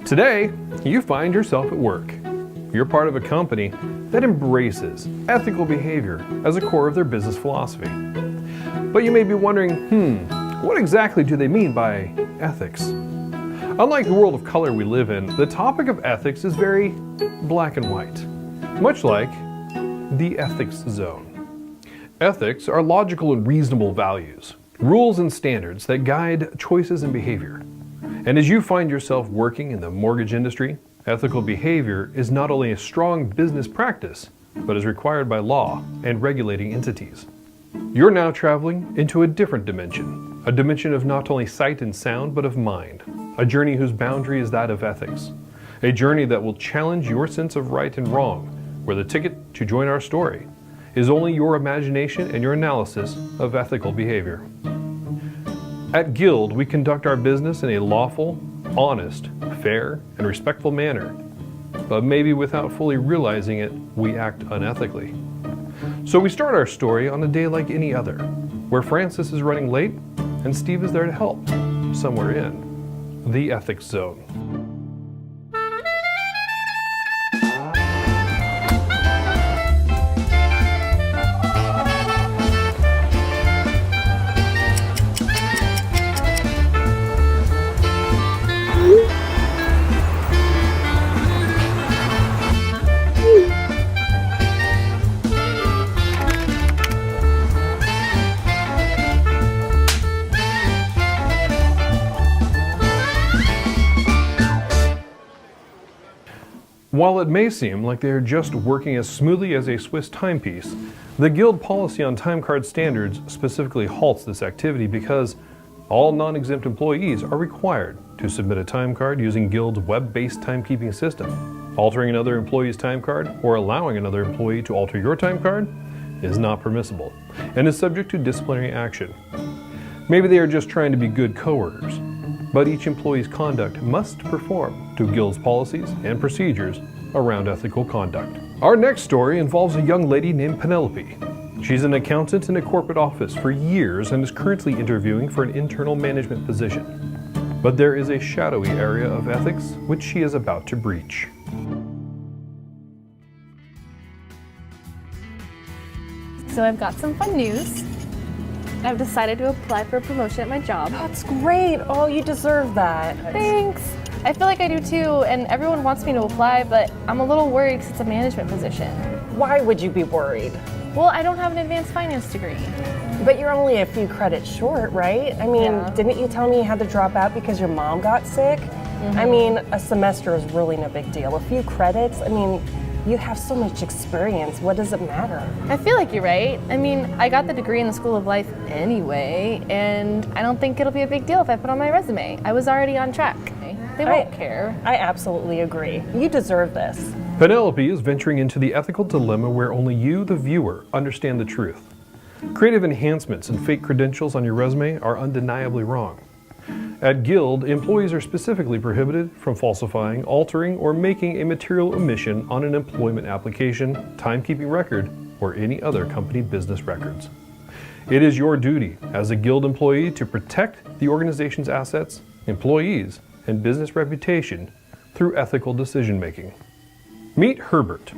Today, you find yourself at work. You're part of a company that embraces ethical behavior as a core of their business philosophy. But you may be wondering, what exactly do they mean by ethics? Unlike the world of color we live in, the topic of ethics is very black and white, much like the ethics zone. Ethics are logical and reasonable values, rules and standards that guide choices and behavior. And as you find yourself working in the mortgage industry, ethical behavior is not only a strong business practice, but is required by law and regulating entities. You're now traveling into a different dimension, a dimension of not only sight and sound, but of mind, a journey whose boundary is that of ethics, a journey that will challenge your sense of right and wrong, where the ticket to join our story is only your imagination and your analysis of ethical behavior. At Guild, we conduct our business in a lawful, honest, fair, and respectful manner, but maybe without fully realizing it, we act unethically. So we start our story on a day like any other, where Francis is running late and Steve is there to help, somewhere in the ethics zone. While it may seem like they are just working as smoothly as a Swiss timepiece, the Guild policy on time card standards specifically halts this activity because all non-exempt employees are required to submit a time card using Guild's web-based timekeeping system. Altering another employee's time card or allowing another employee to alter your time card is not permissible and is subject to disciplinary action. Maybe they are just trying to be good coworkers, but each employee's conduct must perform to Guild's policies and procedures around ethical conduct. Our next story involves a young lady named Penelope. She's an accountant in a corporate office for years and is currently interviewing for an internal management position. But there is a shadowy area of ethics which she is about to breach. So I've got some fun news. I've decided to apply for a promotion at my job. That's great. Oh, you deserve that. Thanks. I feel like I do too, and everyone wants me to apply, but I'm a little worried because it's a management position. Why would you be worried? Well, I don't have an advanced finance degree. But you're only a few credits short, right? I mean, Yeah. Didn't you tell me you had to drop out because your mom got sick? I mean, a semester is really no big deal. A few credits, I mean, you have so much experience. What does it matter? I feel like you're right. I mean, I got the degree in the School of Life anyway, and I don't think it'll be a big deal if I put on my resume. I was already on track. They won't care. I absolutely agree. You deserve this. Penelope is venturing into the ethical dilemma where only you, the viewer, understand the truth. Creative enhancements and fake credentials on your resume are undeniably wrong. At Guild, employees are specifically prohibited from falsifying, altering, or making a material omission on an employment application, timekeeping record, or any other company business records. It is your duty as a Guild employee to protect the organization's assets, employees, and business reputation through ethical decision making. Meet Herbert.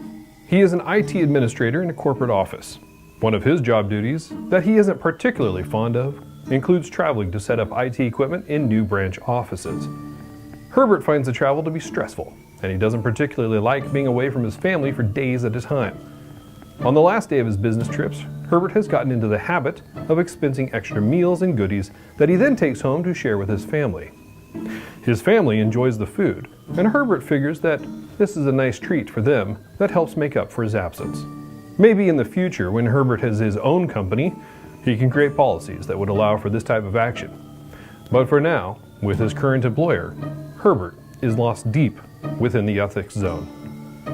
He is an IT administrator in a corporate office. One of his job duties that he isn't particularly fond of includes traveling to set up IT equipment in new branch offices. Herbert finds the travel to be stressful, and he doesn't particularly like being away from his family for days at a time. On the last day of his business trips, Herbert has gotten into the habit of expensing extra meals and goodies that he then takes home to share with his family. His family enjoys the food, and Herbert figures that this is a nice treat for them that helps make up for his absence. Maybe in the future, when Herbert has his own company, he can create policies that would allow for this type of action. But for now, with his current employer, Herbert is lost deep within the ethics zone,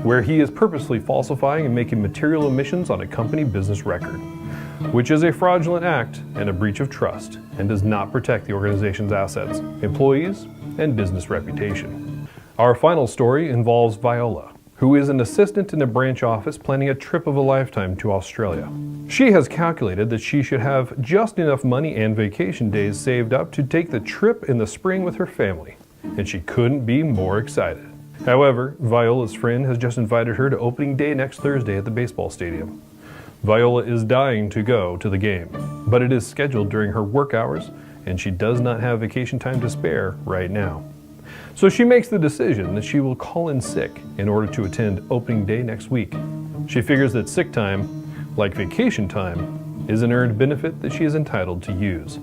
where he is purposely falsifying and making material omissions on a company business record, which is a fraudulent act and a breach of trust and does not protect the organization's assets, employees, and business reputation. Our final story involves Viola, who is an assistant in a branch office planning a trip of a lifetime to Australia. She has calculated that she should have just enough money and vacation days saved up to take the trip in the spring with her family. and she couldn't be more excited. However, Viola's friend has just invited her to opening day next Thursday at the baseball stadium. Viola is dying to go to the game, but it is scheduled during her work hours, and she does not have vacation time to spare right now. So she makes the decision that she will call in sick in order to attend opening day next week. She figures that sick time, like vacation time, is an earned benefit that she is entitled to use.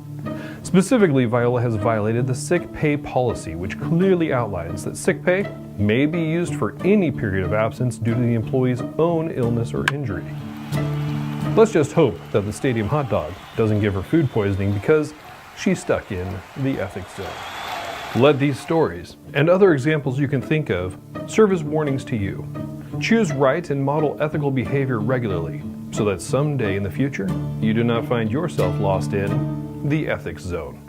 Specifically, Viola has violated the sick pay policy, which clearly outlines that sick pay may be used for any period of absence due to the employee's own illness or injury. Let's just hope that the stadium hot dog doesn't give her food poisoning because she's stuck in the ethics zone. Let these stories, and other examples you can think of, serve as warnings to you. Choose right and model ethical behavior regularly, so that someday in the future, you do not find yourself lost in the ethics zone.